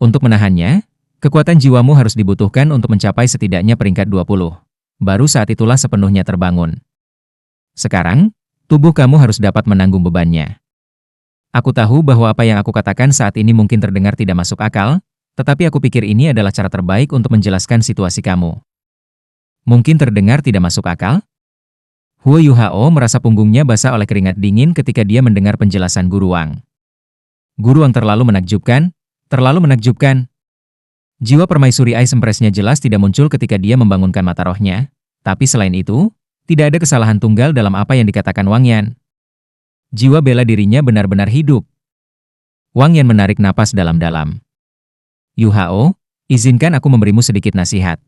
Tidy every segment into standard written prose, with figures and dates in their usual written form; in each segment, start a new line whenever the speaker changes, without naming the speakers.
Untuk menahannya, kekuatan jiwamu harus dibutuhkan untuk mencapai setidaknya peringkat 20. Baru saat itulah sepenuhnya terbangun. Sekarang, tubuh kamu harus dapat menanggung bebannya. Aku tahu bahwa apa yang aku katakan saat ini mungkin terdengar tidak masuk akal, tetapi aku pikir ini adalah cara terbaik untuk menjelaskan situasi kamu. Mungkin terdengar tidak masuk akal? Huo Yuhao merasa punggungnya basah oleh keringat dingin ketika dia mendengar penjelasan Guru Wang. Guru Wang terlalu menakjubkan, terlalu menakjubkan. Jiwa permaisuri Ice Empress-nya jelas tidak muncul ketika dia membangunkan mata rohnya, tapi selain itu, tidak ada kesalahan tunggal dalam apa yang dikatakan Wang Yan. Jiwa bela dirinya benar-benar hidup. Wang Yan menarik napas dalam-dalam. Yuhao, izinkan aku memberimu sedikit nasihat.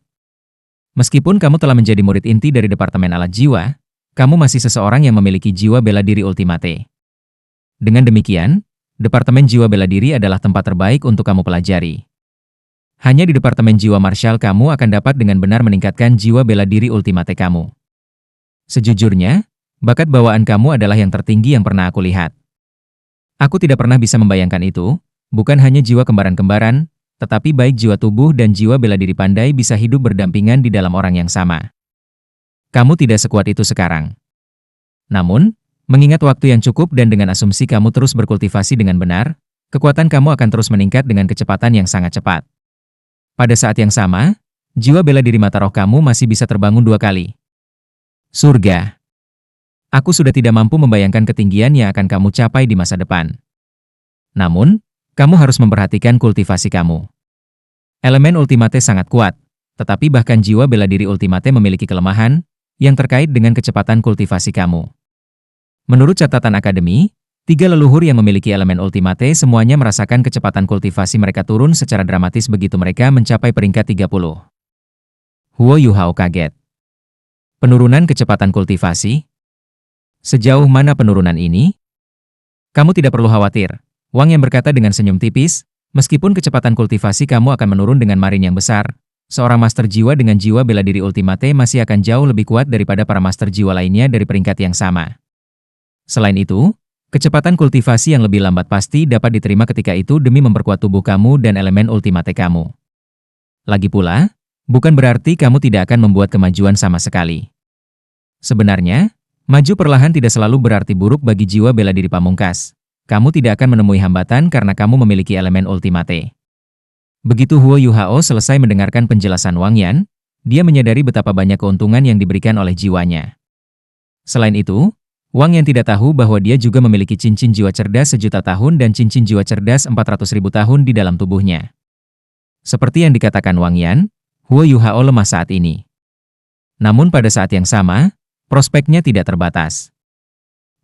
Meskipun kamu telah menjadi murid inti dari Departemen Alat Jiwa, kamu masih seseorang yang memiliki jiwa bela diri ultimate. Dengan demikian, Departemen Jiwa Bela Diri adalah tempat terbaik untuk kamu pelajari. Hanya di Departemen Jiwa Martial kamu akan dapat dengan benar meningkatkan jiwa bela diri ultimate kamu. Sejujurnya, bakat bawaan kamu adalah yang tertinggi yang pernah aku lihat. Aku tidak pernah bisa membayangkan itu, bukan hanya jiwa kembaran-kembaran, tetapi baik jiwa tubuh dan jiwa bela diri pandai bisa hidup berdampingan di dalam orang yang sama. Kamu tidak sekuat itu sekarang. Namun, mengingat waktu yang cukup dan dengan asumsi kamu terus berkultivasi dengan benar, kekuatan kamu akan terus meningkat dengan kecepatan yang sangat cepat. Pada saat yang sama, jiwa bela diri mata roh kamu masih bisa terbangun 2 kali. Surga. Aku sudah tidak mampu membayangkan ketinggian yang akan kamu capai di masa depan. Namun, kamu harus memperhatikan kultivasi kamu. Elemen ultimate sangat kuat, tetapi bahkan jiwa bela diri ultimate memiliki kelemahan yang terkait dengan kecepatan kultivasi kamu. Menurut catatan akademi, 3 leluhur yang memiliki elemen ultimate semuanya merasakan kecepatan kultivasi mereka turun secara dramatis begitu mereka mencapai peringkat 30. Huo Yuhao kaget. Penurunan kecepatan kultivasi? Sejauh mana penurunan ini? Kamu tidak perlu khawatir, Wang yang berkata dengan senyum tipis, meskipun kecepatan kultivasi kamu akan menurun dengan margin yang besar, seorang master jiwa dengan jiwa bela diri ultimate masih akan jauh lebih kuat daripada para master jiwa lainnya dari peringkat yang sama. Selain itu, kecepatan kultivasi yang lebih lambat pasti dapat diterima ketika itu demi memperkuat tubuh kamu dan elemen ultimate kamu. Lagi pula, bukan berarti kamu tidak akan membuat kemajuan sama sekali. Sebenarnya, maju perlahan tidak selalu berarti buruk bagi jiwa bela diri pamungkas. Kamu tidak akan menemui hambatan karena kamu memiliki elemen ultimate. Begitu Huo Yuhao selesai mendengarkan penjelasan Wang Yan, dia menyadari betapa banyak keuntungan yang diberikan oleh jiwanya. Selain itu, Wang Yan tidak tahu bahwa dia juga memiliki cincin jiwa cerdas 1.000.000 tahun dan cincin jiwa cerdas 400.000 tahun di dalam tubuhnya. Seperti yang dikatakan Wang Yan, Huo Yuhao lemah saat ini. Namun pada saat yang sama, prospeknya tidak terbatas.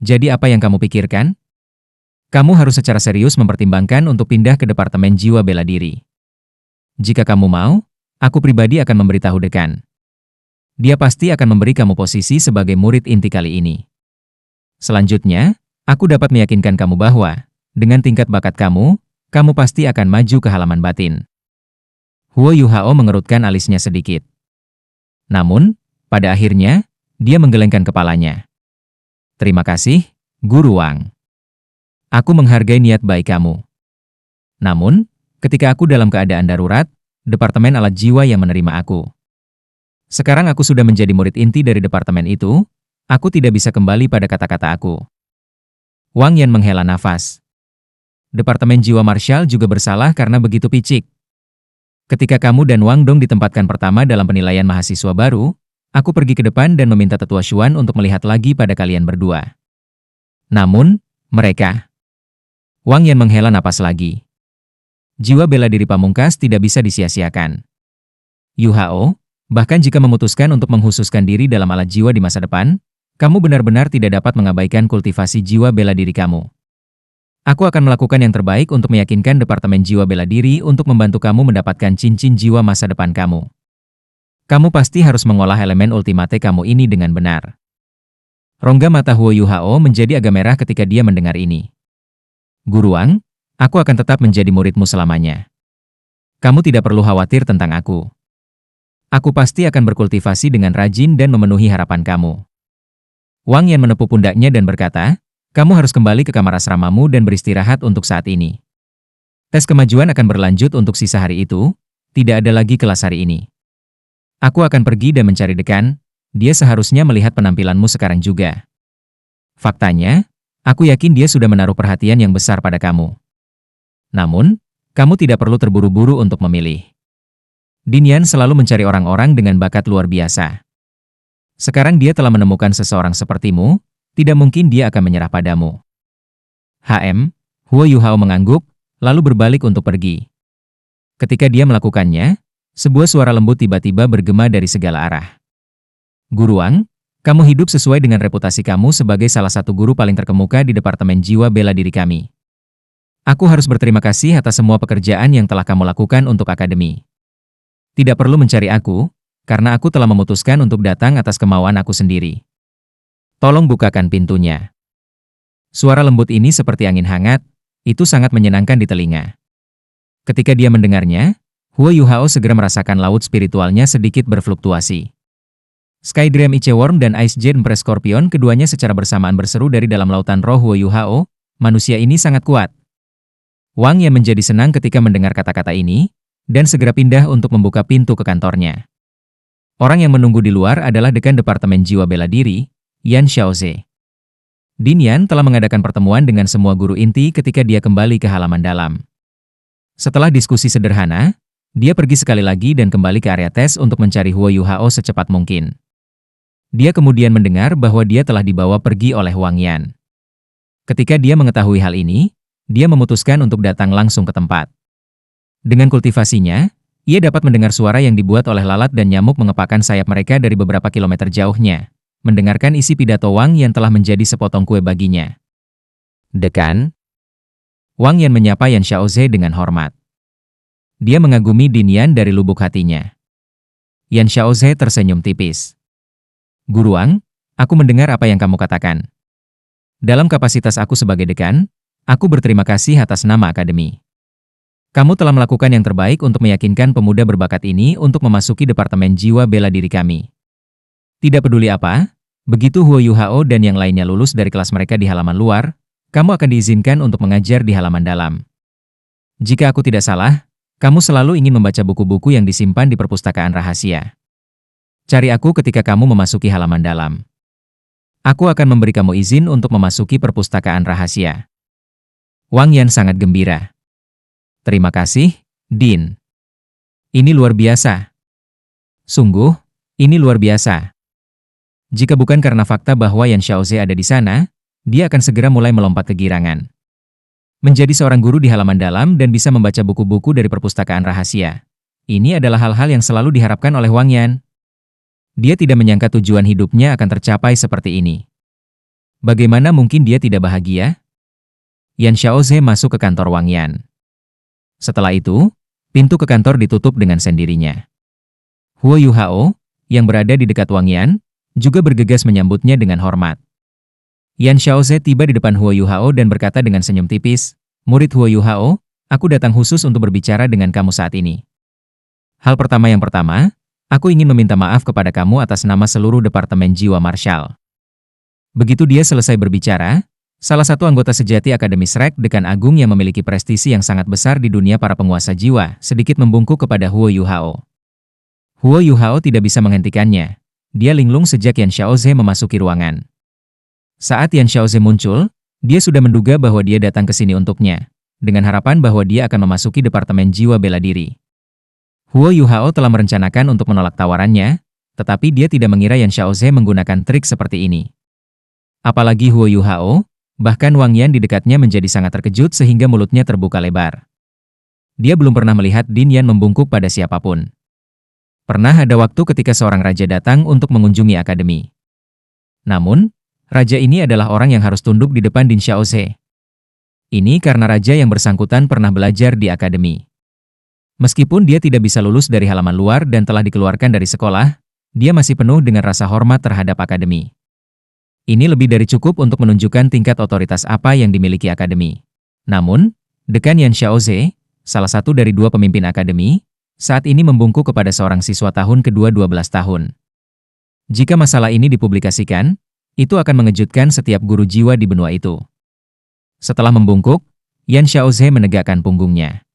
Jadi apa yang kamu pikirkan? Kamu harus secara serius mempertimbangkan untuk pindah ke Departemen Jiwa Bela Diri. Jika kamu mau, aku pribadi akan memberitahu dekan. Dia pasti akan memberi kamu posisi sebagai murid inti kali ini. Selanjutnya, aku dapat meyakinkan kamu bahwa, dengan tingkat bakat kamu, kamu pasti akan maju ke halaman batin. Huo Yuhao mengerutkan alisnya sedikit. Namun, pada akhirnya, dia menggelengkan kepalanya. Terima kasih, Guru Wang. Aku menghargai niat baik kamu. Namun, ketika aku dalam keadaan darurat, Departemen Alat Jiwa yang menerima aku. Sekarang aku sudah menjadi murid inti dari departemen itu, aku tidak bisa kembali pada kata-kata aku. Wang Yan menghela nafas. Departemen Jiwa Martial juga bersalah karena begitu picik. Ketika kamu dan Wang Dong ditempatkan pertama dalam penilaian mahasiswa baru, aku pergi ke depan dan meminta Tetua Xuan untuk melihat lagi pada kalian berdua. Namun, mereka... Wang Yan menghela napas lagi. Jiwa bela diri pamungkas tidak bisa disia-siakan. Yuhao, bahkan jika memutuskan untuk menghususkan diri dalam alat jiwa di masa depan, kamu benar-benar tidak dapat mengabaikan kultivasi jiwa bela diri kamu. Aku akan melakukan yang terbaik untuk meyakinkan Departemen Jiwa Bela Diri untuk membantu kamu mendapatkan cincin jiwa masa depan kamu. Kamu pasti harus mengolah elemen ultimate kamu ini dengan benar. Rongga mata Huo Yuhao menjadi agak merah ketika dia mendengar ini. Guru Wang, aku akan tetap menjadi muridmu selamanya. Kamu tidak perlu khawatir tentang aku. Aku pasti akan berkultivasi dengan rajin dan memenuhi harapan kamu. Wang Yan menepuk pundaknya dan berkata, kamu harus kembali ke kamar asramamu dan beristirahat untuk saat ini. Tes kemajuan akan berlanjut untuk sisa hari itu, tidak ada lagi kelas hari ini. Aku akan pergi dan mencari dekan, dia seharusnya melihat penampilanmu sekarang juga. Faktanya, aku yakin dia sudah menaruh perhatian yang besar pada kamu. Namun, kamu tidak perlu terburu-buru untuk memilih. Dinyan selalu mencari orang-orang dengan bakat luar biasa. Sekarang dia telah menemukan seseorang sepertimu, tidak mungkin dia akan menyerah padamu. Huo Yuhao mengangguk, lalu berbalik untuk pergi. Ketika dia melakukannya, sebuah suara lembut tiba-tiba bergema dari segala arah. Guru Wang, kamu hidup sesuai dengan reputasi kamu sebagai salah satu guru paling terkemuka di Departemen Jiwa Bela Diri kami. Aku harus berterima kasih atas semua pekerjaan yang telah kamu lakukan untuk akademi. Tidak perlu mencari aku, karena aku telah memutuskan untuk datang atas kemauan aku sendiri. Tolong bukakan pintunya. Suara lembut ini seperti angin hangat, itu sangat menyenangkan di telinga. Ketika dia mendengarnya, Huo Yuhao segera merasakan laut spiritualnya sedikit berfluktuasi. Sky Dream Iceworm dan Ice Jade Empress Scorpion keduanya secara bersamaan berseru dari dalam lautan roh Huo Yuhao, manusia ini sangat kuat. Wang Yan menjadi senang ketika mendengar kata-kata ini, dan segera pindah untuk membuka pintu ke kantornya. Orang yang menunggu di luar adalah Dekan Departemen Jiwa Bela Diri, Yan Xiaoze. Dinyan telah mengadakan pertemuan dengan semua guru inti ketika dia kembali ke halaman dalam. Setelah diskusi sederhana, dia pergi sekali lagi dan kembali ke area tes untuk mencari Huo Yuhao secepat mungkin. Dia kemudian mendengar bahwa dia telah dibawa pergi oleh Wang Yan. Ketika dia mengetahui hal ini, dia memutuskan untuk datang langsung ke tempat. Dengan kultivasinya, ia dapat mendengar suara yang dibuat oleh lalat dan nyamuk mengepakkan sayap mereka dari beberapa kilometer jauhnya. Mendengarkan isi pidato Wang Yan telah menjadi sepotong kue baginya. Dekan? Wang Yan menyapa Yan Xiaoze dengan hormat. Dia mengagumi Dinyan dari lubuk hatinya. Yan Xiaoze tersenyum tipis. Guru Wang, aku mendengar apa yang kamu katakan. Dalam kapasitas aku sebagai dekan, aku berterima kasih atas nama akademi. Kamu telah melakukan yang terbaik untuk meyakinkan pemuda berbakat ini untuk memasuki Departemen Jiwa Bela Diri kami. Tidak peduli apa, begitu Huo Yuhao dan yang lainnya lulus dari kelas mereka di halaman luar, kamu akan diizinkan untuk mengajar di halaman dalam. Jika aku tidak salah, kamu selalu ingin membaca buku-buku yang disimpan di perpustakaan rahasia. Cari aku ketika kamu memasuki halaman dalam. Aku akan memberi kamu izin untuk memasuki perpustakaan rahasia. Wang Yan sangat gembira. Terima kasih, Din. Ini luar biasa. Sungguh, ini luar biasa. Jika bukan karena fakta bahwa Yan Xiaoze ada di sana, dia akan segera mulai melompat kegirangan. Menjadi seorang guru di halaman dalam dan bisa membaca buku-buku dari perpustakaan rahasia. Ini adalah hal-hal yang selalu diharapkan oleh Wang Yan. Dia tidak menyangka tujuan hidupnya akan tercapai seperti ini. Bagaimana mungkin dia tidak bahagia? Yan Xiaoze masuk ke kantor Wang Yan. Setelah itu, pintu ke kantor ditutup dengan sendirinya. Huo Yuhao, yang berada di dekat Wang Yan, juga bergegas menyambutnya dengan hormat. Yan Xiaoze tiba di depan Huo Yuhao dan berkata dengan senyum tipis, "Murid Huo Yuhao, aku datang khusus untuk berbicara dengan kamu saat ini. Hal pertama yang pertama, aku ingin meminta maaf kepada kamu atas nama seluruh Departemen Jiwa Marshal." Begitu dia selesai berbicara, salah satu anggota sejati Akademi Shrek, Dekan Agung yang memiliki prestisi yang sangat besar di dunia para penguasa jiwa, sedikit membungkuk kepada Huo Yuhao. Huo Yuhao tidak bisa menghentikannya. Dia linglung sejak Yan Xiaoze memasuki ruangan. Saat Yan Xiaoze muncul, dia sudah menduga bahwa dia datang ke sini untuknya, dengan harapan bahwa dia akan memasuki Departemen Jiwa Bela Diri. Huo Yuhao telah merencanakan untuk menolak tawarannya, tetapi dia tidak mengira Yan Xiaoze menggunakan trik seperti ini. Apalagi Huo Yuhao, bahkan Wang Yan di dekatnya menjadi sangat terkejut sehingga mulutnya terbuka lebar. Dia belum pernah melihat Dinyan membungkuk pada siapapun. Pernah ada waktu ketika seorang raja datang untuk mengunjungi akademi. Namun, raja ini adalah orang yang harus tunduk di depan Din Xiaoze. Ini karena raja yang bersangkutan pernah belajar di akademi. Meskipun dia tidak bisa lulus dari halaman luar dan telah dikeluarkan dari sekolah, dia masih penuh dengan rasa hormat terhadap akademi. Ini lebih dari cukup untuk menunjukkan tingkat otoritas apa yang dimiliki akademi. Namun, Dekan Yan Xiaoze, salah satu dari dua pemimpin akademi, saat ini membungkuk kepada seorang siswa tahun kedua 12 tahun. Jika masalah ini dipublikasikan, itu akan mengejutkan setiap guru jiwa di benua itu. Setelah membungkuk, Yan Xiaoze menegakkan punggungnya.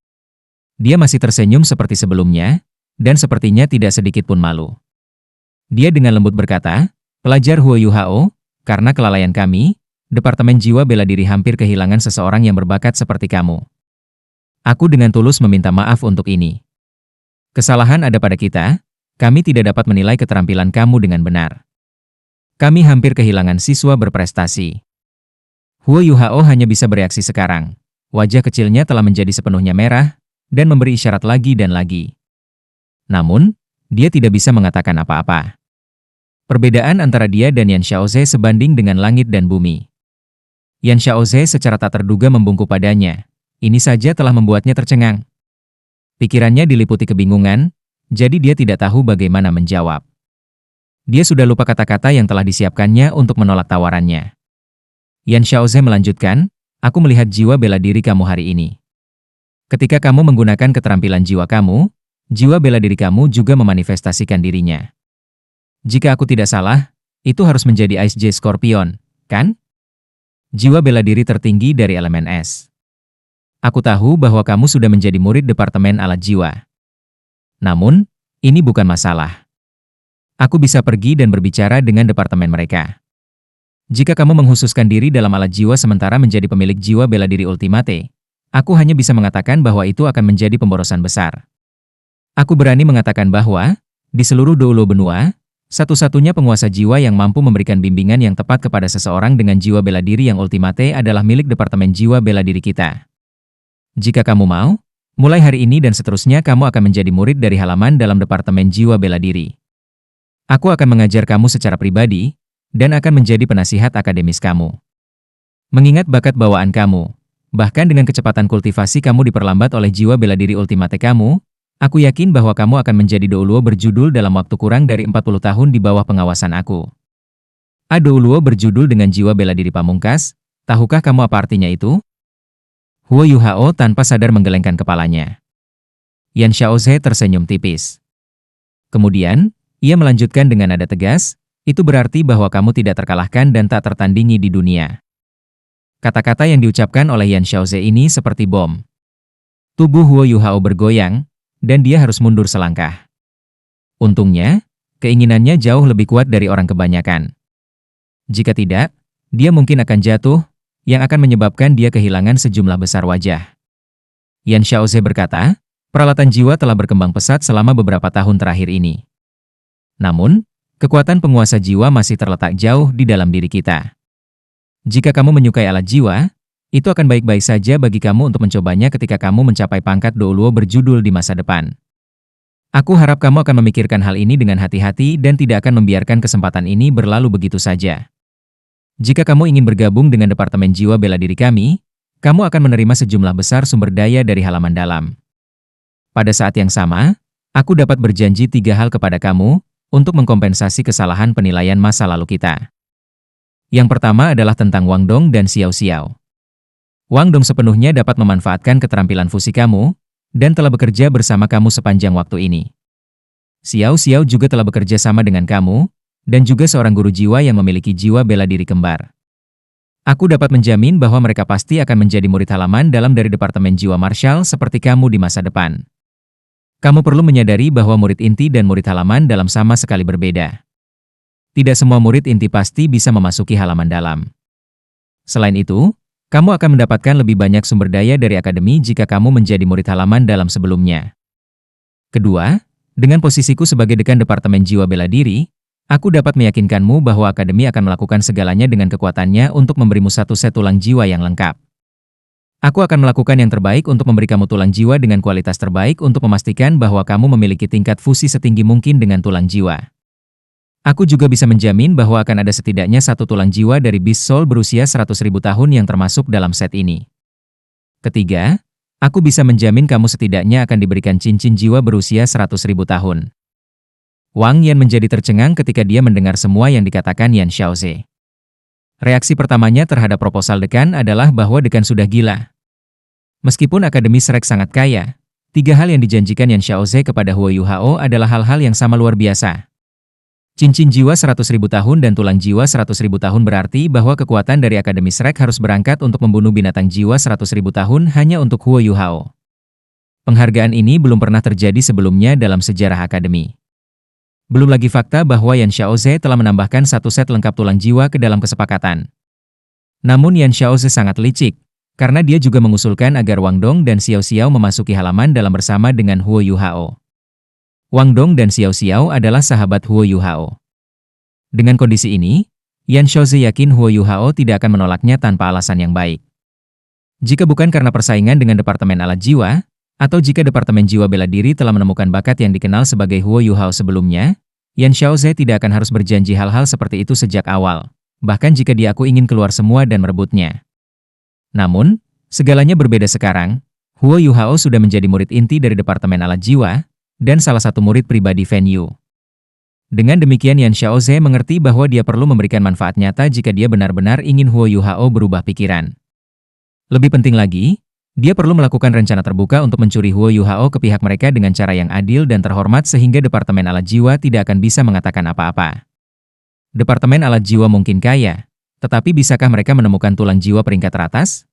Dia masih tersenyum seperti sebelumnya, dan sepertinya tidak sedikit pun malu. Dia dengan lembut berkata, "Pelajar Huo Yuhao, karena kelalaian kami, Departemen Jiwa Bela Diri hampir kehilangan seseorang yang berbakat seperti kamu. Aku dengan tulus meminta maaf untuk ini. Kesalahan ada pada kita, kami tidak dapat menilai keterampilan kamu dengan benar. Kami hampir kehilangan siswa berprestasi." Huo Yuhao hanya bisa bereaksi sekarang. Wajah kecilnya telah menjadi sepenuhnya merah, dan memberi isyarat lagi dan lagi. Namun, dia tidak bisa mengatakan apa-apa. Perbedaan antara dia dan Yan Xiaoze sebanding dengan langit dan bumi. Yan Xiaoze secara tak terduga membungkuk padanya. Ini saja telah membuatnya tercengang. Pikirannya diliputi kebingungan, jadi dia tidak tahu bagaimana menjawab. Dia sudah lupa kata-kata yang telah disiapkannya untuk menolak tawarannya. Yan Xiaoze melanjutkan, "Aku melihat jiwa bela diri kamu hari ini. Ketika kamu menggunakan keterampilan jiwa kamu, jiwa bela diri kamu juga memanifestasikan dirinya. Jika aku tidak salah, itu harus menjadi Ice J Scorpion, kan? Jiwa bela diri tertinggi dari elemen es. Aku tahu bahwa kamu sudah menjadi murid Departemen Alat Jiwa. Namun, ini bukan masalah. Aku bisa pergi dan berbicara dengan departemen mereka. Jika kamu menghususkan diri dalam alat jiwa sementara menjadi pemilik jiwa bela diri ultimate, aku hanya bisa mengatakan bahwa itu akan menjadi pemborosan besar. Aku berani mengatakan bahwa, di seluruh Doulo benua, satu-satunya penguasa jiwa yang mampu memberikan bimbingan yang tepat kepada seseorang dengan jiwa bela diri yang ultimate adalah milik Departemen Jiwa Bela Diri kita. Jika kamu mau, mulai hari ini dan seterusnya kamu akan menjadi murid dari halaman dalam Departemen Jiwa Bela Diri. Aku akan mengajar kamu secara pribadi, dan akan menjadi penasihat akademis kamu. Mengingat bakat bawaan kamu, bahkan dengan kecepatan kultivasi kamu diperlambat oleh jiwa bela diri ultimate kamu, aku yakin bahwa kamu akan menjadi Douluo berjudul dalam waktu kurang dari 40 tahun di bawah pengawasan aku. Douluo berjudul dengan jiwa bela diri pamungkas, tahukah kamu apa artinya itu? Huo Yuhao tanpa sadar menggelengkan kepalanya. Yan Xiaoze tersenyum tipis. Kemudian, ia melanjutkan dengan nada tegas, "Itu berarti bahwa kamu tidak terkalahkan dan tak tertandingi di dunia." Kata-kata yang diucapkan oleh Yan Xiaoze ini seperti bom. Tubuh Huo Yuhao bergoyang, dan dia harus mundur selangkah. Untungnya, keinginannya jauh lebih kuat dari orang kebanyakan. Jika tidak, dia mungkin akan jatuh, yang akan menyebabkan dia kehilangan sejumlah besar wajah. Yan Xiaoze berkata, "Peralatan jiwa telah berkembang pesat selama beberapa tahun terakhir ini. Namun, kekuatan penguasa jiwa masih terletak jauh di dalam diri kita. Jika kamu menyukai alat jiwa, itu akan baik-baik saja bagi kamu untuk mencobanya ketika kamu mencapai pangkat Douluo berjudul di masa depan. Aku harap kamu akan memikirkan hal ini dengan hati-hati dan tidak akan membiarkan kesempatan ini berlalu begitu saja. Jika kamu ingin bergabung dengan Departemen Jiwa Bela Diri kami, kamu akan menerima sejumlah besar sumber daya dari halaman dalam. Pada saat yang sama, aku dapat berjanji 3 hal kepada kamu, untuk mengkompensasi kesalahan penilaian masa lalu kita. Yang pertama adalah tentang Wang Dong dan Xiao Xiao. Wang Dong sepenuhnya dapat memanfaatkan keterampilan fusi kamu, dan telah bekerja bersama kamu sepanjang waktu ini. Xiao Xiao juga telah bekerja sama dengan kamu, dan juga seorang guru jiwa yang memiliki jiwa bela diri kembar. Aku dapat menjamin bahwa mereka pasti akan menjadi murid halaman dalam dari Departemen Jiwa Marshal seperti kamu di masa depan. Kamu perlu menyadari bahwa murid inti dan murid halaman dalam sama sekali berbeda. Tidak semua murid inti pasti bisa memasuki halaman dalam. Selain itu, kamu akan mendapatkan lebih banyak sumber daya dari akademi jika kamu menjadi murid halaman dalam sebelumnya. Kedua, dengan posisiku sebagai dekan Departemen Jiwa Bela Diri, aku dapat meyakinkanmu bahwa akademi akan melakukan segalanya dengan kekuatannya untuk memberimu satu set tulang jiwa yang lengkap. Aku akan melakukan yang terbaik untuk memberi kamu tulang jiwa dengan kualitas terbaik untuk memastikan bahwa kamu memiliki tingkat fusi setinggi mungkin dengan tulang jiwa. Aku juga bisa menjamin bahwa akan ada setidaknya satu tulang jiwa dari Beast Soul berusia 100.000 tahun yang termasuk dalam set ini. Ketiga, aku bisa menjamin kamu setidaknya akan diberikan cincin jiwa berusia 100.000 tahun. Wang Yan menjadi tercengang ketika dia mendengar semua yang dikatakan Yan Xiaoze. Reaksi pertamanya terhadap proposal dekan adalah bahwa dekan sudah gila. Meskipun Akademi Shrek sangat kaya, 3 hal yang dijanjikan Yan Xiaoze kepada Huo Yuhao adalah hal-hal yang sama luar biasa. Cincin jiwa 100.000 tahun dan tulang jiwa 100.000 tahun berarti bahwa kekuatan dari Akademi Shrek harus berangkat untuk membunuh binatang jiwa 100.000 tahun hanya untuk Huo Yuhao. Penghargaan ini belum pernah terjadi sebelumnya dalam sejarah Akademi. Belum lagi fakta bahwa Yan Xiaoze telah menambahkan satu set lengkap tulang jiwa ke dalam kesepakatan. Namun Yan Xiaoze sangat licik, karena dia juga mengusulkan agar Wang Dong dan Xiao Xiao memasuki halaman dalam bersama dengan Huo Yuhao. Wang Dong dan Xiao Xiao adalah sahabat Huo Yuhao. Dengan kondisi ini, Yan Xiaoze yakin Huo Yuhao tidak akan menolaknya tanpa alasan yang baik. Jika bukan karena persaingan dengan Departemen Alat Jiwa, atau jika Departemen Jiwa Bela Diri telah menemukan bakat yang dikenal sebagai Huo Yuhao sebelumnya, Yan Xiaoze tidak akan harus berjanji hal-hal seperti itu sejak awal, bahkan jika aku ingin keluar semua dan merebutnya. Namun, segalanya berbeda sekarang. Huo Yuhao sudah menjadi murid inti dari Departemen Alat Jiwa, dan salah satu murid pribadi Fan Yu. Dengan demikian Yan Xiaoze mengerti bahwa dia perlu memberikan manfaat nyata jika dia benar-benar ingin Huo Yuhao berubah pikiran. Lebih penting lagi, dia perlu melakukan rencana terbuka untuk mencuri Huo Yuhao ke pihak mereka dengan cara yang adil dan terhormat sehingga Departemen Alat Jiwa tidak akan bisa mengatakan apa-apa. Departemen Alat Jiwa mungkin kaya, tetapi bisakah mereka menemukan tulang jiwa peringkat teratas?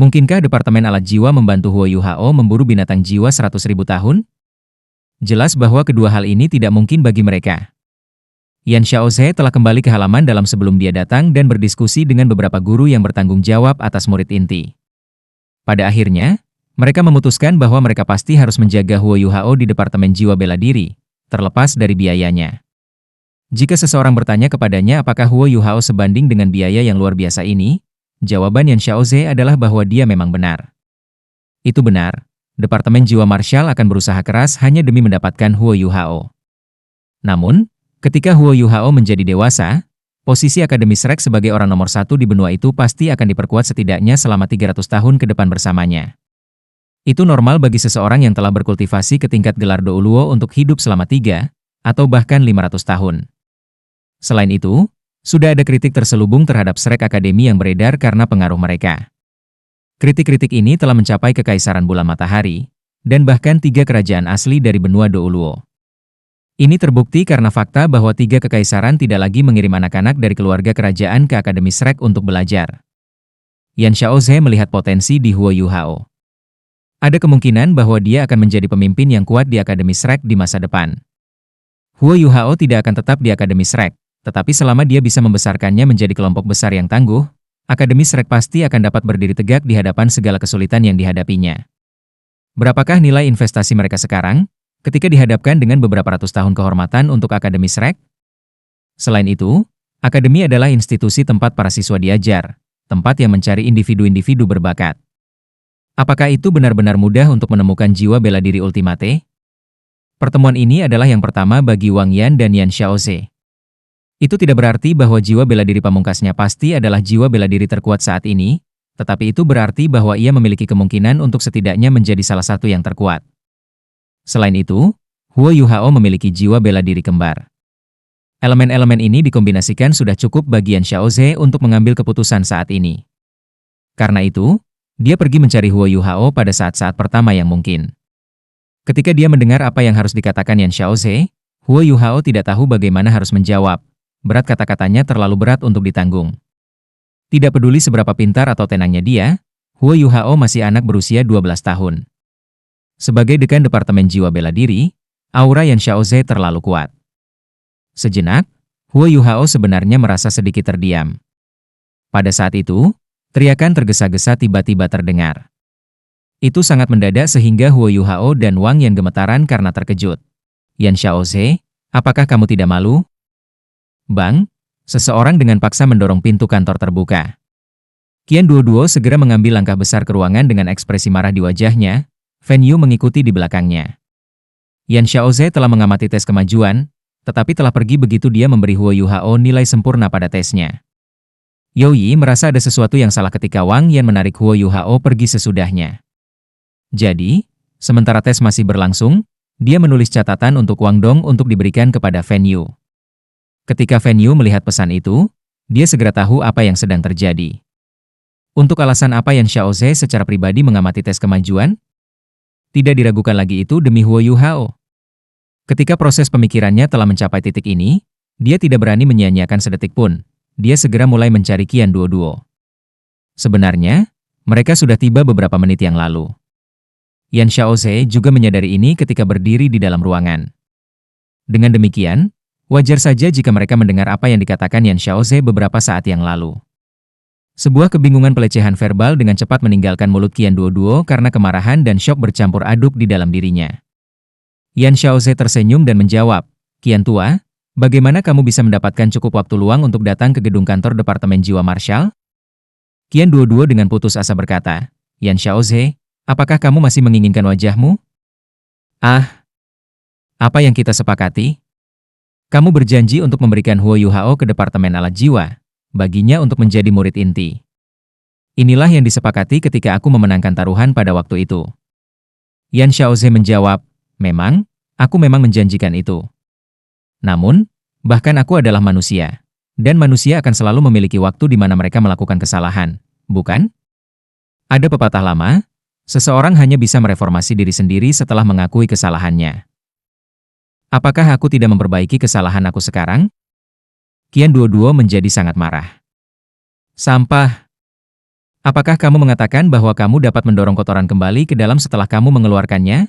Mungkinkah Departemen Alat Jiwa membantu Huo Yuhao memburu binatang jiwa 100.000 tahun? Jelas bahwa kedua hal ini tidak mungkin bagi mereka. Yan Xiaoze telah kembali ke halaman dalam sebelum dia datang dan berdiskusi dengan beberapa guru yang bertanggung jawab atas murid inti. Pada akhirnya, mereka memutuskan bahwa mereka pasti harus menjaga Huo Yuhao di Departemen Jiwa Bela Diri, terlepas dari biayanya. Jika seseorang bertanya kepadanya apakah Huo Yuhao sebanding dengan biaya yang luar biasa ini, jawaban Yan Xiaoze adalah bahwa dia memang benar. Itu benar. Departemen Jiwa Martial akan berusaha keras hanya demi mendapatkan Huo Yuhao. Namun, ketika Huo Yuhao menjadi dewasa, posisi Akademi Shrek sebagai orang nomor satu di benua itu pasti akan diperkuat setidaknya selama 300 tahun ke depan bersamanya. Itu normal bagi seseorang yang telah berkultivasi ke tingkat gelar Douluo untuk hidup selama 3, atau bahkan 500 tahun. Selain itu, sudah ada kritik terselubung terhadap Shrek Academy yang beredar karena pengaruh mereka. Kritik-kritik ini telah mencapai Kekaisaran Bulan Matahari, dan bahkan 3 kerajaan asli dari benua Douluo. Ini terbukti karena fakta bahwa 3 kekaisaran tidak lagi mengirim anak-anak dari keluarga kerajaan ke Akademi Shrek untuk belajar. Yan Xiaoze melihat potensi di Huo Yuhao. Ada kemungkinan bahwa dia akan menjadi pemimpin yang kuat di Akademi Shrek di masa depan. Huo Yuhao tidak akan tetap di Akademi Shrek, tetapi selama dia bisa membesarkannya menjadi kelompok besar yang tangguh, Akademi Shrek pasti akan dapat berdiri tegak di hadapan segala kesulitan yang dihadapinya. Berapakah nilai investasi mereka sekarang, ketika dihadapkan dengan beberapa ratus tahun kehormatan untuk Akademi Shrek? Selain itu, Akademi adalah institusi tempat para siswa diajar, tempat yang mencari individu-individu berbakat. Apakah itu benar-benar mudah untuk menemukan jiwa bela diri ultimate? Pertemuan ini adalah yang pertama bagi Wang Yan dan Yan Xiaoze. Itu tidak berarti bahwa jiwa bela diri pamungkasnya pasti adalah jiwa bela diri terkuat saat ini, tetapi itu berarti bahwa ia memiliki kemungkinan untuk setidaknya menjadi salah satu yang terkuat. Selain itu, Huo Yuhao memiliki jiwa bela diri kembar. Elemen-elemen ini dikombinasikan sudah cukup bagi Yan Xiaoze untuk mengambil keputusan saat ini. Karena itu, dia pergi mencari Huo Yuhao pada saat-saat pertama yang mungkin. Ketika dia mendengar apa yang harus dikatakan Yan Xiaoze, Huo Yuhao tidak tahu bagaimana harus menjawab. Berat kata-katanya terlalu berat untuk ditanggung. Tidak peduli seberapa pintar atau tenangnya dia, Huo Yuhao masih anak berusia 12 tahun. Sebagai dekan Departemen Jiwa Bela Diri, aura Yan Xiaoze terlalu kuat. Sejenak, Huo Yuhao sebenarnya merasa sedikit terdiam. Pada saat itu, teriakan tergesa-gesa tiba-tiba terdengar. Itu sangat mendadak sehingga Huo Yuhao dan Wang Yan gemetaran karena terkejut. Yan Xiaoze, apakah kamu tidak malu? Bang, seseorang dengan paksa mendorong pintu kantor terbuka. Qian Duoduo segera mengambil langkah besar ke ruangan dengan ekspresi marah di wajahnya. Fan Yu mengikuti di belakangnya. Yan Xiaoze telah mengamati tes kemajuan, tetapi telah pergi begitu dia memberi Huo Yuhao nilai sempurna pada tesnya. You Yi merasa ada sesuatu yang salah ketika Wang Yan menarik Huo Yuhao pergi sesudahnya. Jadi, sementara tes masih berlangsung, dia menulis catatan untuk Wang Dong untuk diberikan kepada Fan Yu. Ketika Fan Yu melihat pesan itu, dia segera tahu apa yang sedang terjadi. Untuk alasan apa Yan Xiaoze secara pribadi mengamati tes kemajuan? Tidak diragukan lagi itu demi Huo Yuhao. Ketika proses pemikirannya telah mencapai titik ini, Dia tidak berani menyia-nyiakan sedetik pun. Dia segera mulai mencari Qian Duoduo. Sebenarnya, mereka sudah tiba beberapa menit yang lalu. Yan Xiaoze juga menyadari ini ketika berdiri di dalam ruangan. Dengan demikian, wajar saja jika mereka mendengar apa yang dikatakan Yan Xiaoze beberapa saat yang lalu. Sebuah kebingungan pelecehan verbal dengan cepat meninggalkan mulut Qian Duoduo karena kemarahan dan syok bercampur aduk di dalam dirinya. Yan Xiaoze tersenyum dan menjawab, "Qian Tua, bagaimana kamu bisa mendapatkan cukup waktu luang untuk datang ke gedung kantor Departemen Jiwa Marshal?" Qian Duoduo dengan putus asa berkata, "Yan Xiaoze, apakah kamu masih menginginkan wajahmu?" "Ah, apa yang kita sepakati? Kamu berjanji untuk memberikan Huo Yuhao ke Departemen Alat Jiwa, baginya untuk menjadi murid inti. Inilah yang disepakati ketika aku memenangkan taruhan pada waktu itu." Yan Xiaoze menjawab, aku memang menjanjikan itu. Namun, bahkan aku adalah manusia. Dan manusia akan selalu memiliki waktu di mana mereka melakukan kesalahan, bukan? Ada pepatah lama, seseorang hanya bisa mereformasi diri sendiri setelah mengakui kesalahannya. Apakah aku tidak memperbaiki kesalahan aku sekarang? Qian Duoduo menjadi sangat marah. "Sampah. Apakah kamu mengatakan bahwa kamu dapat mendorong kotoran kembali ke dalam setelah kamu mengeluarkannya?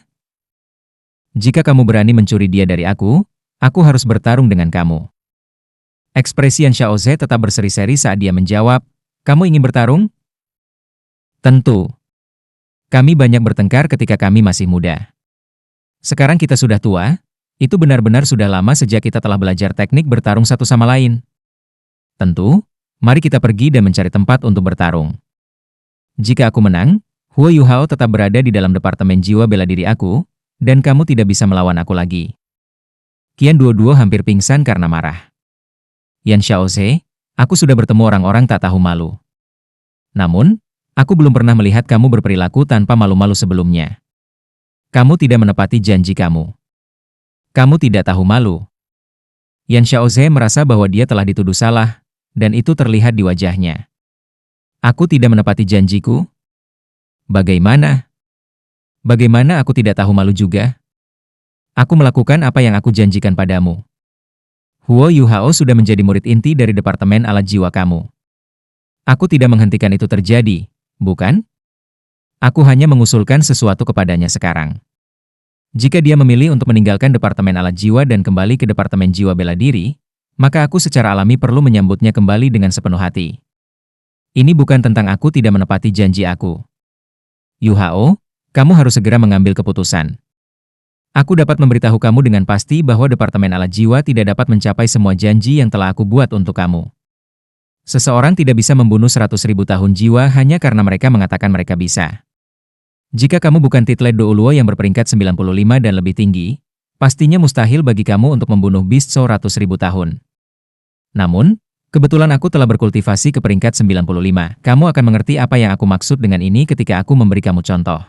Jika kamu berani mencuri dia dari aku harus bertarung dengan kamu." Ekspresi Yan Xiaoze tetap berseri-seri saat dia menjawab, "Kamu ingin bertarung?" "Tentu. Kami banyak bertengkar ketika kami masih muda. Sekarang kita sudah tua, itu benar-benar sudah lama sejak kita telah belajar teknik bertarung satu sama lain. Tentu, mari kita pergi dan mencari tempat untuk bertarung. Jika aku menang, Huo Yuhao tetap berada di dalam Departemen Jiwa Bela Diri aku, dan kamu tidak bisa melawan aku lagi." Qian Duoduo hampir pingsan karena marah. "Yan Xiaoze, aku sudah bertemu orang-orang tak tahu malu. Namun, aku belum pernah melihat kamu berperilaku tanpa malu-malu sebelumnya. Kamu tidak menepati janji kamu. Kamu tidak tahu malu." Yan Xiaoze merasa bahwa dia telah dituduh salah, dan itu terlihat di wajahnya. "Aku tidak menepati janjiku? Bagaimana? Bagaimana aku tidak tahu malu juga? Aku melakukan apa yang aku janjikan padamu. Huo Yuhao sudah menjadi murid inti dari Departemen Alat Jiwa kamu. Aku tidak menghentikan itu terjadi, bukan? Aku hanya mengusulkan sesuatu kepadanya sekarang. Jika dia memilih untuk meninggalkan Departemen Alat Jiwa dan kembali ke Departemen Jiwa Bela Diri, maka aku secara alami perlu menyambutnya kembali dengan sepenuh hati. Ini bukan tentang aku tidak menepati janji aku. Yuhao, kamu harus segera mengambil keputusan. Aku dapat memberitahu kamu dengan pasti bahwa Departemen Alat Jiwa tidak dapat mencapai semua janji yang telah aku buat untuk kamu. Seseorang tidak bisa membunuh 100.000 tahun jiwa hanya karena mereka mengatakan mereka bisa. Jika kamu bukan title Douluo yang berperingkat 95 dan lebih tinggi, pastinya mustahil bagi kamu untuk membunuh Beast Soul 100.000 tahun. Namun, kebetulan aku telah berkultivasi ke peringkat 95. Kamu akan mengerti apa yang aku maksud dengan ini ketika aku memberi kamu contoh.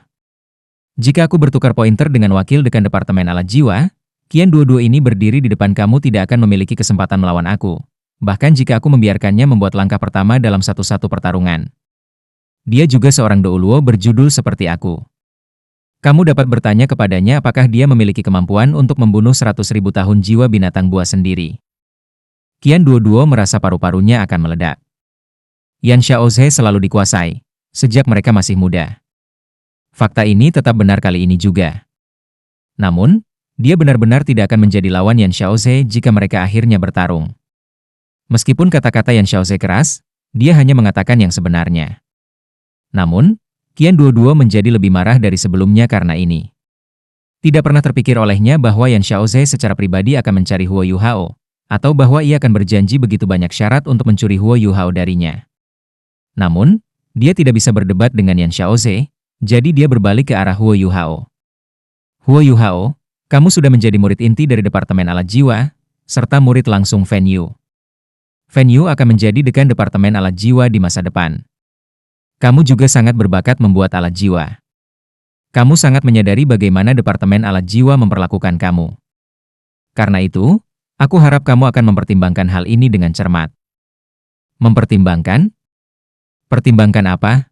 Jika aku bertukar pointer dengan wakil dekan Departemen Alat Jiwa, Qian Duoduo ini berdiri di depan kamu tidak akan memiliki kesempatan melawan aku. Bahkan jika aku membiarkannya membuat langkah pertama dalam satu-satu pertarungan. Dia juga seorang Douluo berjudul seperti aku. Kamu dapat bertanya kepadanya apakah dia memiliki kemampuan untuk membunuh 100.000 tahun jiwa binatang buas sendiri. Qian Duoduo merasa paru-parunya akan meledak. Yan Xiaoze selalu dikuasai, sejak mereka masih muda. Fakta ini tetap benar kali ini juga. Namun, dia benar-benar tidak akan menjadi lawan Yan Xiaoze jika mereka akhirnya bertarung. Meskipun kata-kata Yan Xiaoze keras, dia hanya mengatakan yang sebenarnya. Namun, Qian Duoduo menjadi lebih marah dari sebelumnya karena ini. Tidak pernah terpikir olehnya bahwa Yan Xiaoze secara pribadi akan mencari Huo Yuhao, atau bahwa ia akan berjanji begitu banyak syarat untuk mencuri Huo Yuhao darinya. Namun, dia tidak bisa berdebat dengan Yan Xiaoze, jadi dia berbalik ke arah Huo Yuhao. "Huo Yuhao, kamu sudah menjadi murid inti dari Departemen Alat Jiwa, serta murid langsung Fan Yu. Fan Yu akan menjadi dekan Departemen Alat Jiwa di masa depan. Kamu juga sangat berbakat membuat alat jiwa. Kamu sangat menyadari bagaimana Departemen Alat Jiwa memperlakukan kamu. Karena itu, aku harap kamu akan mempertimbangkan hal ini dengan cermat." "Mempertimbangkan? Pertimbangkan apa?"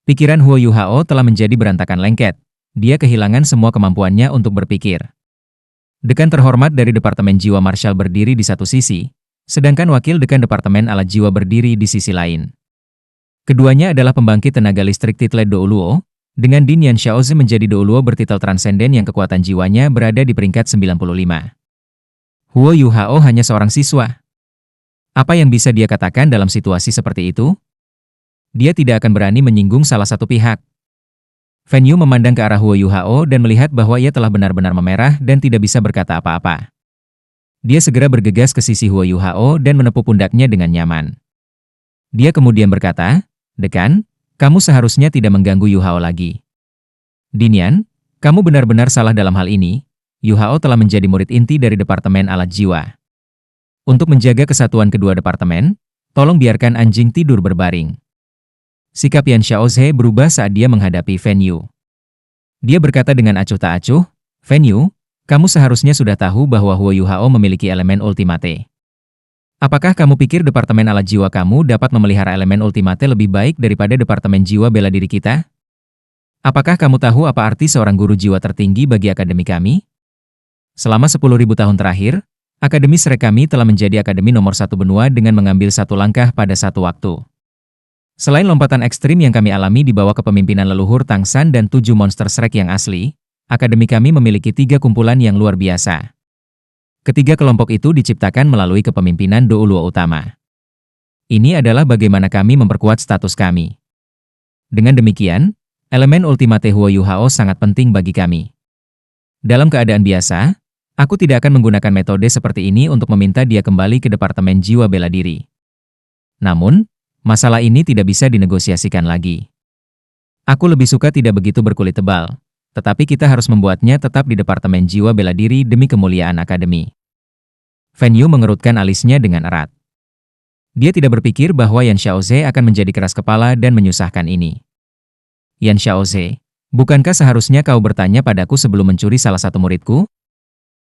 Pikiran Huo Yuhao telah menjadi berantakan lengket. Dia kehilangan semua kemampuannya untuk berpikir. Dekan terhormat dari Departemen Jiwa Marshall berdiri di satu sisi, sedangkan wakil dekan Departemen Alat Jiwa berdiri di sisi lain. Keduanya adalah pembangkit tenaga listrik titel Douluo, dengan Din Yan Xiaoze menjadi Douluo bertitel transenden yang kekuatan jiwanya berada di peringkat 95. Huo Yuhao hanya seorang siswa. Apa yang bisa dia katakan dalam situasi seperti itu? Dia tidak akan berani menyinggung salah satu pihak. Fan Yu memandang ke arah Huo Yuhao dan melihat bahwa ia telah benar-benar memerah dan tidak bisa berkata apa-apa. Dia segera bergegas ke sisi Huo Yuhao dan menepuk pundaknya dengan nyaman. Dia kemudian berkata, "Dekan, kamu seharusnya tidak mengganggu Yuhao lagi." "Din Yan, kamu benar-benar salah dalam hal ini. Yuhao telah menjadi murid inti dari Departemen Alat Jiwa. Untuk menjaga kesatuan kedua departemen, tolong biarkan anjing tidur berbaring." Sikap Yan Xiaoze berubah saat dia menghadapi Fan Yu. Dia berkata dengan acuh tak acuh, "Fan Yu, kamu seharusnya sudah tahu bahwa Huo Yuhao memiliki elemen ultimate. Apakah kamu pikir Departemen Alat Jiwa kamu dapat memelihara elemen ultimate lebih baik daripada Departemen Jiwa Bela Diri kita? Apakah kamu tahu apa arti seorang guru jiwa tertinggi bagi akademi kami? Selama 10.000 tahun terakhir, Akademi Shrek kami telah menjadi akademi nomor 1 benua dengan mengambil satu langkah pada satu waktu. Selain lompatan ekstrim yang kami alami di bawah kepemimpinan leluhur Tang San dan 7 monster Shrek yang asli, akademi kami memiliki 3 kumpulan yang luar biasa. Ketiga kelompok itu diciptakan melalui kepemimpinan Douluo utama. Ini adalah bagaimana kami memperkuat status kami. Dengan demikian, elemen ultimate Huo Yuhao sangat penting bagi kami. Dalam keadaan biasa, aku tidak akan menggunakan metode seperti ini untuk meminta dia kembali ke Departemen Jiwa Bela Diri. Namun, masalah ini tidak bisa dinegosiasikan lagi. Aku lebih suka tidak begitu berkulit tebal, tetapi kita harus membuatnya tetap di Departemen Jiwa Bela Diri demi kemuliaan akademi. Fan Yu mengerutkan alisnya dengan erat. Dia tidak berpikir bahwa Yan Xiaoze akan menjadi keras kepala dan menyusahkan ini. "Yan Xiaoze, bukankah seharusnya kau bertanya padaku sebelum mencuri salah satu muridku?"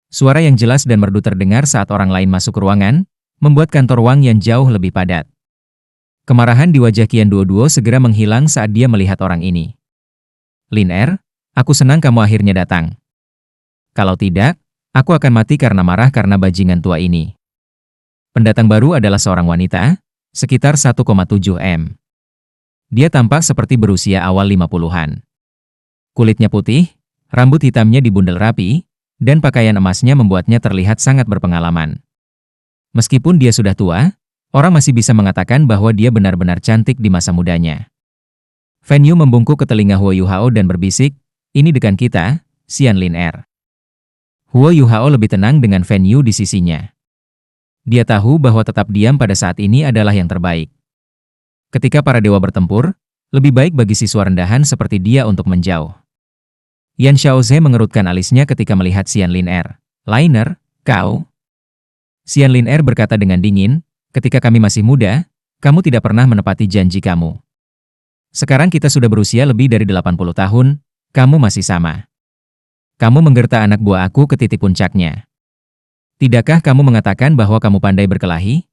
Suara yang jelas dan merdu terdengar saat orang lain masuk ke ruangan, membuat kantor Wang Yan jauh lebih padat. Kemarahan di wajah Qian Duoduo segera menghilang saat dia melihat orang ini. "Lin Er, aku senang kamu akhirnya datang. Kalau tidak, aku akan mati karena marah karena bajingan tua ini." Pendatang baru adalah seorang wanita, sekitar 1,7 m. Dia tampak seperti berusia awal 50-an. Kulitnya putih, rambut hitamnya dibundel rapi, dan pakaian emasnya membuatnya terlihat sangat berpengalaman. Meskipun dia sudah tua, orang masih bisa mengatakan bahwa dia benar-benar cantik di masa mudanya. Fan Yu membungkuk ke telinga Huo Yuhao dan berbisik, "Ini dekan kita, Xian Lin Er." Huo Yuhao lebih tenang dengan Fan Yu di sisinya. Dia tahu bahwa tetap diam pada saat ini adalah yang terbaik. Ketika para dewa bertempur, lebih baik bagi siswa rendahan seperti dia untuk menjauh. Yan Xiaoze mengerutkan alisnya ketika melihat Xian Lin Er. "Liner, kau?" Xian Lin Er berkata dengan dingin, "Ketika kami masih muda, kamu tidak pernah menepati janji kamu. Sekarang kita sudah berusia lebih dari 80 tahun, kamu masih sama. Kamu menggerta anak buah aku ke titik puncaknya. Tidakkah kamu mengatakan bahwa kamu pandai berkelahi?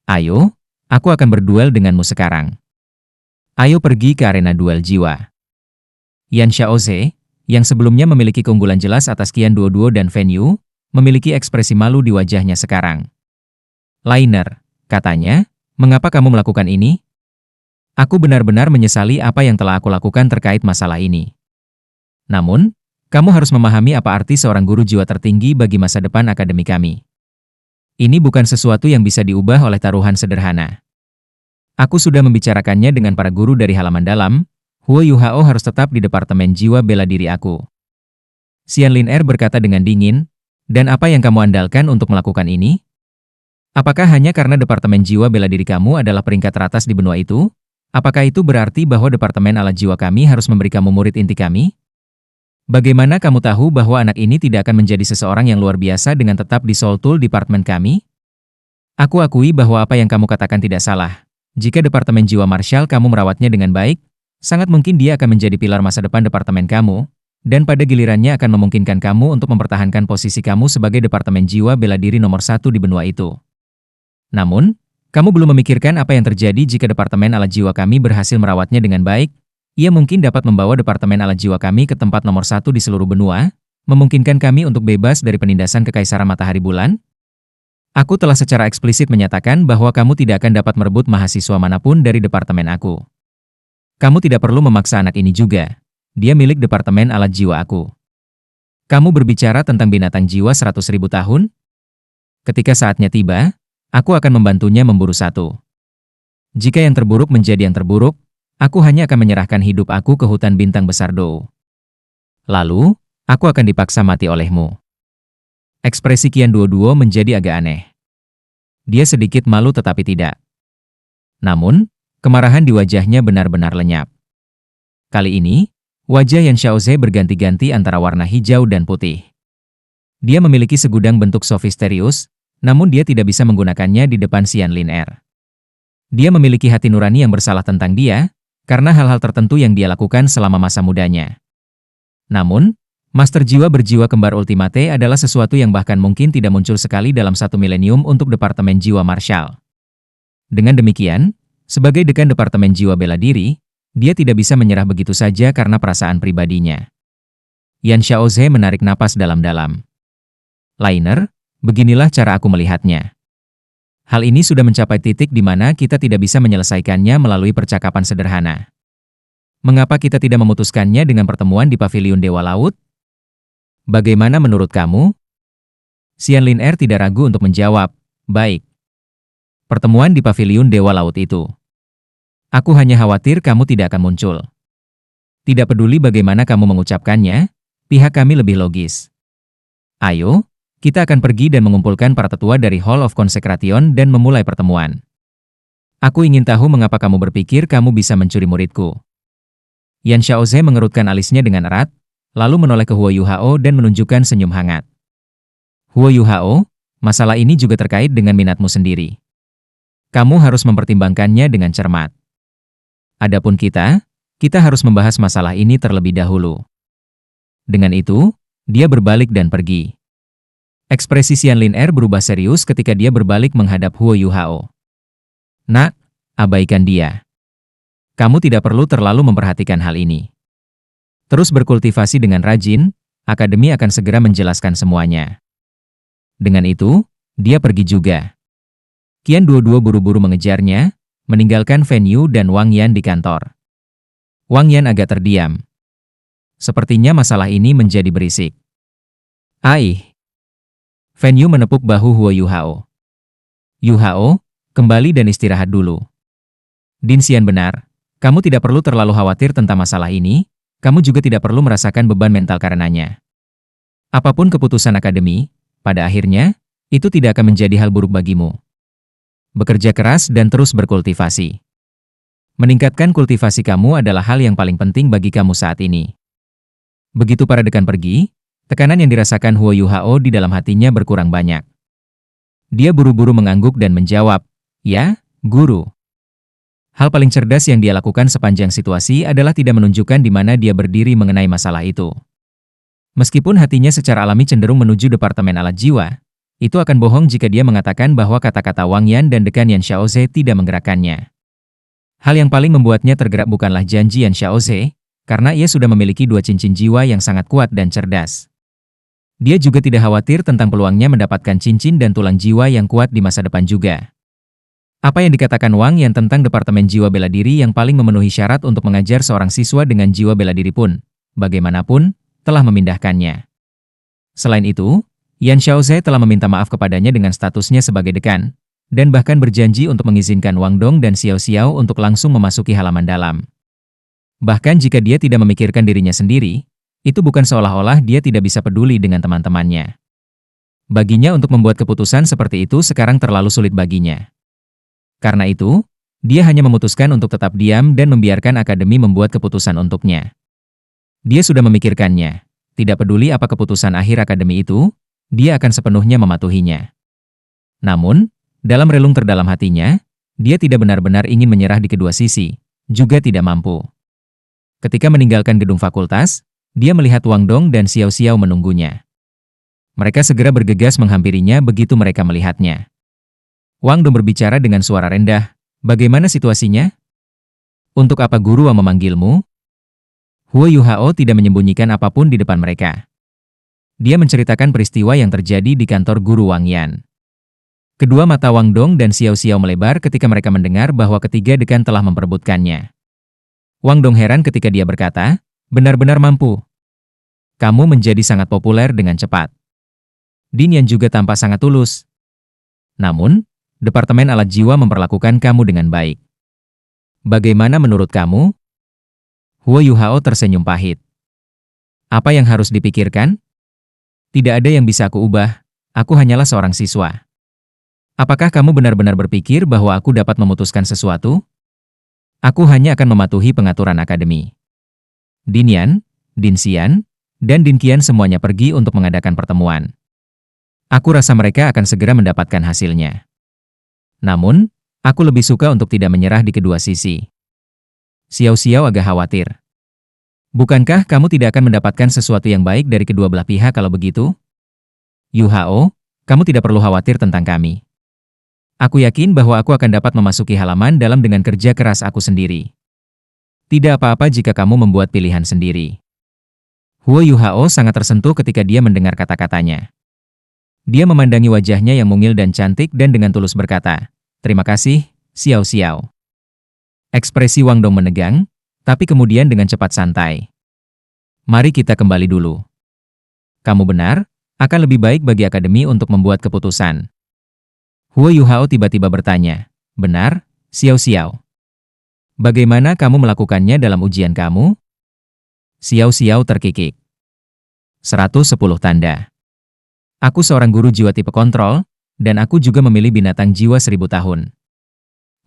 Ayo, aku akan berduel denganmu sekarang. Ayo pergi ke arena duel jiwa." Yan Xiaoze, yang sebelumnya memiliki keunggulan jelas atas Qian Duoduo dan Fan Yu, memiliki ekspresi malu di wajahnya sekarang. "Liner," katanya, "mengapa kamu melakukan ini? Aku benar-benar menyesali apa yang telah aku lakukan terkait masalah ini. Namun, kamu harus memahami apa arti seorang guru jiwa tertinggi bagi masa depan akademi kami. Ini bukan sesuatu yang bisa diubah oleh taruhan sederhana. Aku sudah membicarakannya dengan para guru dari halaman dalam. Huo Yuhao harus tetap di Departemen Jiwa Bela Diri aku." Xian Lin Er berkata dengan dingin, "Dan apa yang kamu andalkan untuk melakukan ini? Apakah hanya karena Departemen Jiwa Bela Diri kamu adalah peringkat teratas di benua itu? Apakah itu berarti bahwa Departemen Alat Jiwa kami harus memberi kamu murid inti kami? Bagaimana kamu tahu bahwa anak ini tidak akan menjadi seseorang yang luar biasa dengan tetap di Soul Tool Departemen kami? Aku akui bahwa apa yang kamu katakan tidak salah. Jika Departemen Jiwa Marshall kamu merawatnya dengan baik, sangat mungkin dia akan menjadi pilar masa depan departemen kamu, dan pada gilirannya akan memungkinkan kamu untuk mempertahankan posisi kamu sebagai Departemen Jiwa Bela Diri nomor 1 di benua itu. Namun, kamu belum memikirkan apa yang terjadi jika Departemen Alat Jiwa kami berhasil merawatnya dengan baik. Ia mungkin dapat membawa Departemen Alat Jiwa kami ke tempat nomor 1 di seluruh benua, memungkinkan kami untuk bebas dari penindasan Kekaisaran Matahari Bulan? Aku telah secara eksplisit menyatakan bahwa kamu tidak akan dapat merebut mahasiswa manapun dari departemen aku. Kamu tidak perlu memaksa anak ini juga. Dia milik departemen alat jiwa aku. Kamu berbicara tentang binatang jiwa 100.000 tahun? Ketika saatnya tiba, aku akan membantunya memburu satu. Jika yang terburuk menjadi yang terburuk, aku hanya akan menyerahkan hidup aku ke hutan bintang besar Do. Lalu, aku akan dipaksa mati olehmu. Ekspresi Qian Duoduo menjadi agak aneh. Dia sedikit malu tetapi tidak. Namun, kemarahan di wajahnya benar-benar lenyap. Kali ini, wajah Yan Xiaoze berganti-ganti antara warna hijau dan putih. Dia memiliki segudang bentuk sofisterius, namun dia tidak bisa menggunakannya di depan Xian Lin Er. Dia memiliki hati nurani yang bersalah tentang dia, karena hal-hal tertentu yang dia lakukan selama masa mudanya. Namun, Master Jiwa Berjiwa Kembar Ultimate adalah sesuatu yang bahkan mungkin tidak muncul sekali dalam 1 milenium untuk Departemen Jiwa Marshal. Dengan demikian, sebagai dekan Departemen Jiwa Bela Diri, dia tidak bisa menyerah begitu saja karena perasaan pribadinya. Yan Xiaoze menarik napas dalam-dalam. Liner, beginilah cara aku melihatnya. Hal ini sudah mencapai titik di mana kita tidak bisa menyelesaikannya melalui percakapan sederhana. Mengapa kita tidak memutuskannya dengan pertemuan di Paviliun Dewa Laut? Bagaimana menurut kamu? Xian Lin Er tidak ragu untuk menjawab, baik. Pertemuan di Paviliun Dewa Laut itu. Aku hanya khawatir kamu tidak akan muncul. Tidak peduli bagaimana kamu mengucapkannya, pihak kami lebih logis. Ayo, kita akan pergi dan mengumpulkan para tetua dari Hall of Consecration dan memulai pertemuan. Aku ingin tahu mengapa kamu berpikir kamu bisa mencuri muridku. Yan Xiaoze mengerutkan alisnya dengan erat, lalu menoleh ke Huo Yuhao dan menunjukkan senyum hangat. Huo Yuhao, masalah ini juga terkait dengan minatmu sendiri. Kamu harus mempertimbangkannya dengan cermat. Adapun kita harus membahas masalah ini terlebih dahulu. Dengan itu, dia berbalik dan pergi. Ekspresi Xian Lin Er berubah serius ketika dia berbalik menghadap Huo Yuhao. Nak, abaikan dia. Kamu tidak perlu terlalu memperhatikan hal ini. Terus berkultivasi dengan rajin, akademi akan segera menjelaskan semuanya. Dengan itu, dia pergi juga. Qian Duoduo buru-buru mengejarnya, meninggalkan Fen Yu dan Wang Yan di kantor. Wang Yan agak terdiam. Sepertinya masalah ini menjadi berisik. Aih! Fen Yu menepuk bahu Huo Yuhao. Yuhao, kembali dan istirahat dulu. Din Xian benar, kamu tidak perlu terlalu khawatir tentang masalah ini. Kamu juga tidak perlu merasakan beban mental karenanya. Apapun keputusan akademi, pada akhirnya, itu tidak akan menjadi hal buruk bagimu. Bekerja keras dan terus berkultivasi. Meningkatkan kultivasi kamu adalah hal yang paling penting bagi kamu saat ini. Begitu para dekan pergi, tekanan yang dirasakan Huo Yuhao di dalam hatinya berkurang banyak. Dia buru-buru mengangguk dan menjawab, "Ya, guru." Hal paling cerdas yang dia lakukan sepanjang situasi adalah tidak menunjukkan di mana dia berdiri mengenai masalah itu. Meskipun hatinya secara alami cenderung menuju Departemen Alat Jiwa, itu akan bohong jika dia mengatakan bahwa kata-kata Wang Yan dan dekan Yan Xiaoze tidak menggerakkannya. Hal yang paling membuatnya tergerak bukanlah janji Yan Xiaoze, karena ia sudah memiliki 2 cincin jiwa yang sangat kuat dan cerdas. Dia juga tidak khawatir tentang peluangnya mendapatkan cincin dan tulang jiwa yang kuat di masa depan juga. Apa yang dikatakan Wang Yan tentang Departemen Jiwa Bela Diri yang paling memenuhi syarat untuk mengajar seorang siswa dengan jiwa bela diri pun, bagaimanapun, telah memindahkannya. Selain itu, Yan Xiaoze telah meminta maaf kepadanya dengan statusnya sebagai dekan, dan bahkan berjanji untuk mengizinkan Wang Dong dan Xiao Xiao untuk langsung memasuki halaman dalam. Bahkan jika dia tidak memikirkan dirinya sendiri, itu bukan seolah-olah dia tidak bisa peduli dengan teman-temannya. Baginya untuk membuat keputusan seperti itu sekarang terlalu sulit baginya. Karena itu, dia hanya memutuskan untuk tetap diam dan membiarkan akademi membuat keputusan untuknya. Dia sudah memikirkannya, tidak peduli apa keputusan akhir akademi itu, dia akan sepenuhnya mematuhinya. Namun, dalam relung terdalam hatinya, dia tidak benar-benar ingin menyerah di kedua sisi, juga tidak mampu. Ketika meninggalkan gedung fakultas, dia melihat Wang Dong dan Xiao Xiao menunggunya. Mereka segera bergegas menghampirinya begitu mereka melihatnya. Wang Dong berbicara dengan suara rendah, "Bagaimana situasinya? Untuk apa guru memanggilmu?" Huo Yuhao tidak menyembunyikan apapun di depan mereka. Dia menceritakan peristiwa yang terjadi di kantor guru Wang Yan. Kedua mata Wang Dong dan Xiao Xiao melebar ketika mereka mendengar bahwa ketiga dekan telah memperebutkannya. Wang Dong heran ketika dia berkata, benar-benar mampu. Kamu menjadi sangat populer dengan cepat. Din Yan juga tampak sangat tulus. Namun, Departemen Alat Jiwa memperlakukan kamu dengan baik. Bagaimana menurut kamu? Huo Yuhao tersenyum pahit. Apa yang harus dipikirkan? Tidak ada yang bisa aku ubah, aku hanyalah seorang siswa. Apakah kamu benar-benar berpikir bahwa aku dapat memutuskan sesuatu? Aku hanya akan mematuhi pengaturan akademi. Din Yan, Din Xian, dan Din Qian semuanya pergi untuk mengadakan pertemuan. Aku rasa mereka akan segera mendapatkan hasilnya. Namun, aku lebih suka untuk tidak menyerah di kedua sisi. Xiao Xiao agak khawatir. Bukankah kamu tidak akan mendapatkan sesuatu yang baik dari kedua belah pihak kalau begitu? Yu Hao, kamu tidak perlu khawatir tentang kami. Aku yakin bahwa aku akan dapat memasuki halaman dalam dengan kerja keras aku sendiri. Tidak apa-apa jika kamu membuat pilihan sendiri. Huo Yuhao sangat tersentuh ketika dia mendengar kata-katanya. Dia memandangi wajahnya yang mungil dan cantik dan dengan tulus berkata, terima kasih, Xiao Xiao. Ekspresi Wang Dong menegang, tapi kemudian dengan cepat santai. Mari kita kembali dulu. Kamu benar, akan lebih baik bagi akademi untuk membuat keputusan. Huo Yuhao tiba-tiba bertanya, benar, Xiao Xiao. Bagaimana kamu melakukannya dalam ujian kamu? Xiao Xiao terkikik. 110 tanda. Aku seorang guru jiwa tipe kontrol, dan aku juga memilih binatang jiwa 1000 tahun.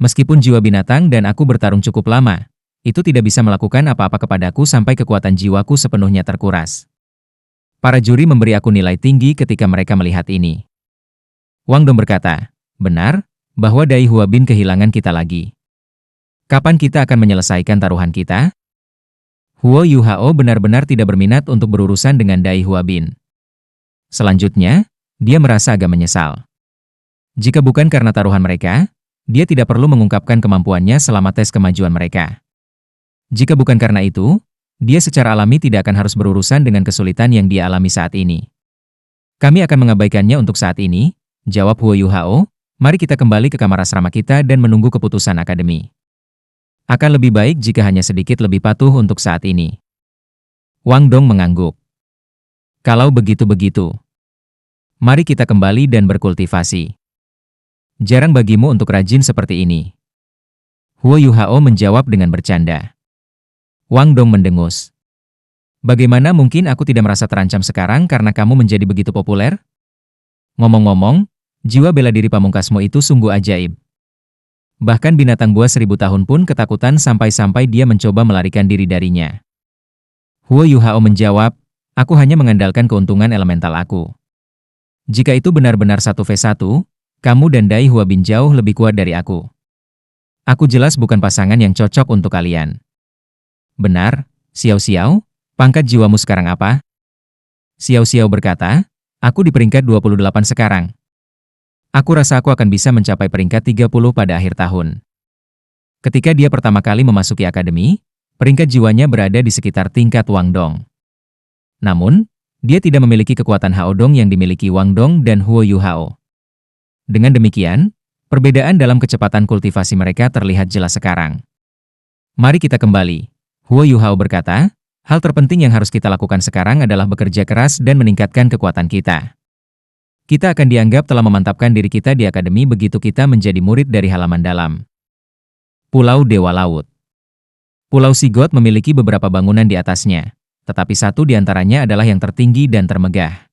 Meskipun jiwa binatang dan aku bertarung cukup lama, itu tidak bisa melakukan apa-apa kepadaku sampai kekuatan jiwaku sepenuhnya terkuras. Para juri memberi aku nilai tinggi ketika mereka melihat ini. Wang Dong berkata, benar, bahwa Dai Hua Bin kehilangan kita lagi. Kapan kita akan menyelesaikan taruhan kita? Huo Yuhao benar-benar tidak berminat untuk berurusan dengan Dai Hua Bin. Selanjutnya, dia merasa agak menyesal. Jika bukan karena taruhan mereka, dia tidak perlu mengungkapkan kemampuannya selama tes kemajuan mereka. Jika bukan karena itu, dia secara alami tidak akan harus berurusan dengan kesulitan yang dia alami saat ini. Kami akan mengabaikannya untuk saat ini, jawab Huo Yuhao. Mari kita kembali ke kamar asrama kita dan menunggu keputusan akademi. Akan lebih baik jika hanya sedikit lebih patuh untuk saat ini. Wang Dong mengangguk. Kalau begitu-begitu. Mari kita kembali dan berkultivasi. Jarang bagimu untuk rajin seperti ini. Huo Yuhao menjawab dengan bercanda. Wang Dong mendengus. Bagaimana mungkin aku tidak merasa terancam sekarang karena kamu menjadi begitu populer? Ngomong-ngomong, jiwa bela diri pamungkasmu itu sungguh ajaib. Bahkan binatang buas 1000 tahun pun ketakutan sampai-sampai dia mencoba melarikan diri darinya. Huo Yuhao menjawab, aku hanya mengandalkan keuntungan elemental aku. Jika itu benar-benar 1v1, kamu dan Dai Hua Bin jauh lebih kuat dari aku. Aku jelas bukan pasangan yang cocok untuk kalian. Benar, Xiao Xiao, pangkat jiwamu sekarang apa? Xiao Xiao berkata, aku di peringkat 28 sekarang. Aku rasa aku akan bisa mencapai peringkat 30 pada akhir tahun. Ketika dia pertama kali memasuki akademi, peringkat jiwanya berada di sekitar tingkat Wang Dong. Namun, dia tidak memiliki kekuatan Hao Dong yang dimiliki Wang Dong dan Huo Yuhao. Dengan demikian, perbedaan dalam kecepatan kultivasi mereka terlihat jelas sekarang. Mari kita kembali. Huo Yuhao berkata, hal terpenting yang harus kita lakukan sekarang adalah bekerja keras dan meningkatkan kekuatan kita. Kita akan dianggap telah memantapkan diri kita di akademi begitu kita menjadi murid dari halaman dalam. Pulau Dewa Laut. Pulau Sigot memiliki beberapa bangunan di atasnya, tetapi satu di antaranya adalah yang tertinggi dan termegah.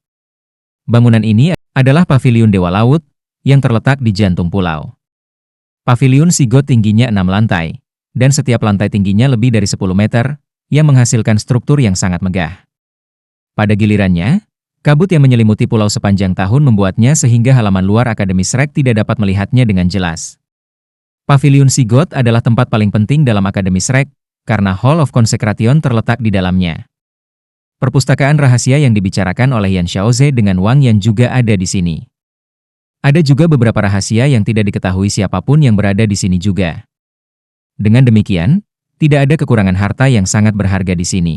Bangunan ini adalah Paviliun Dewa Laut, yang terletak di jantung pulau. Paviliun Sigot tingginya 6 lantai, dan setiap lantai tingginya lebih dari 10 meter, yang menghasilkan struktur yang sangat megah. Pada gilirannya, kabut yang menyelimuti pulau sepanjang tahun membuatnya sehingga halaman luar Akademi Shrek tidak dapat melihatnya dengan jelas. Paviliun Sigot adalah tempat paling penting dalam Akademi Shrek, karena Hall of Consecration terletak di dalamnya. Perpustakaan rahasia yang dibicarakan oleh Yan Xiaoze dengan Wang Yan juga ada di sini. Ada juga beberapa rahasia yang tidak diketahui siapapun yang berada di sini juga. Dengan demikian, tidak ada kekurangan harta yang sangat berharga di sini.